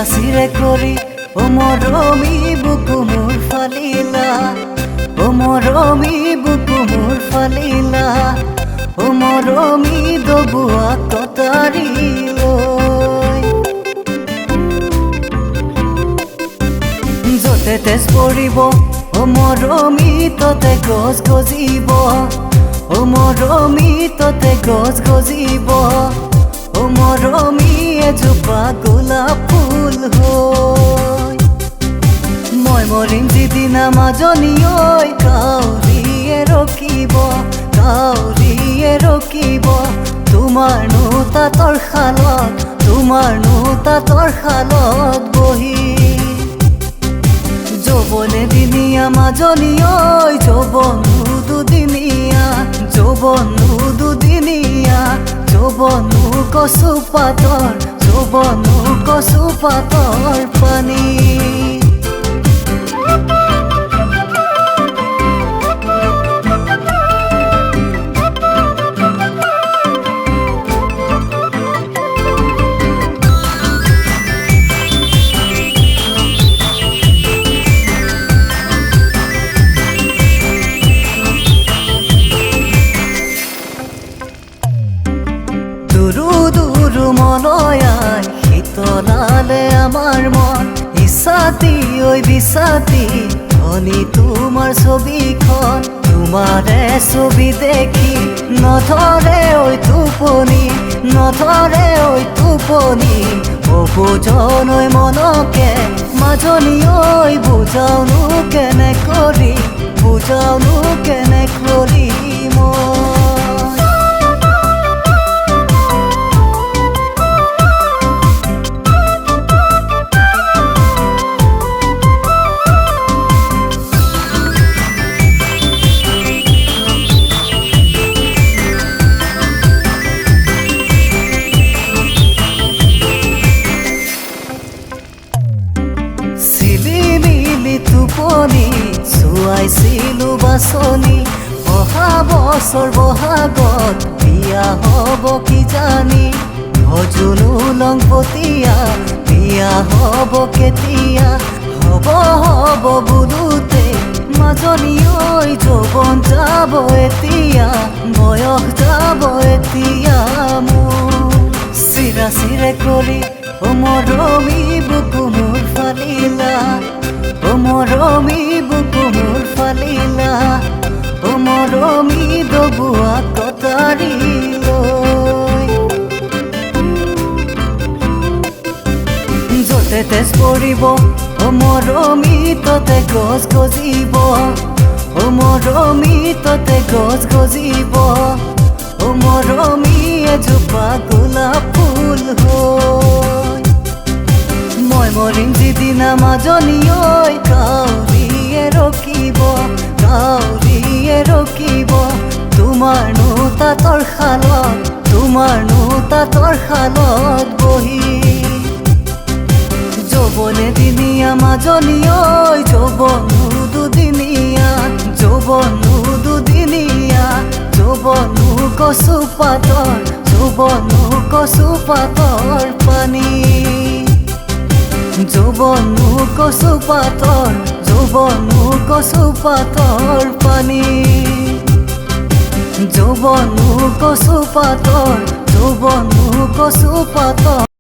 চিৰা কৰি মৰমী বুকু মোৰ ফালিলা মৰমী বুকু মোৰ ফালিলা মৰমী দবুৱা কটাৰী লৈ য'তে তেজ পৰিব মৰমী ততে গছ গজিব মৰমী ততে গছ গজিব মৰমী এজোপা গোলাপ ফুল হৈ মই মৰিম যিদিনা মাজনী ঐ কাউৰীয়ে ৰখিব তোমাৰ তাঁতৰ শালত বহি যৌৱনে দিনীয়া মাজনী ঐ যৌৱনো দুদিনীয়া যৌৱনো কচু পাতৰ পানী দুৰু মলয়াই শীতলালে আমাৰ মন ইছাতি ঐ বিচাতি ধনী তোমাৰ ছবিখন তোমাৰে ছবি দেখি নধৰে ঐ টোপনি বুজন ঐ মনকে মাজনী ঐ বুজাওনো কেনে কৰি মই টোপনি চুৱাইছিলো বাছনি অহা বছৰ বহাগত বিয়া হ'ব কিজানি ভজুনো লংপতীয়া বিয়া হ'ব কেতিয়া হ'ব বোলোতে মাজনী ঐ যৌৱন যাব এতিয়া বয়স যাব এতিয়া মোৰ চিৰা কৰি মৰমী বুকু মোৰ ফালিলা মৰমী বুকু মোৰ ফালিলা মৰমী দবুৱা কটাৰী লৈ য'তে তেজ পৰিব মৰমী ততে গছ গজিব মৰমী ততে গছ গজিব মৰমী এজোপা গোলাপ ফুল হৈ মই মৰিম যিদিনা মাজনী ঐ কাউৰীয়ে ৰখিব তোমাৰ তাঁতৰ শালত বহি যৌৱনে দিনীয়া মাজনী ঐ যৌৱনো দুদিনীয়া যৌৱনো কচু পাতৰ পানী যৌৱনো কচু পাতৰ পানী যৌৱনো কচু পাতৰ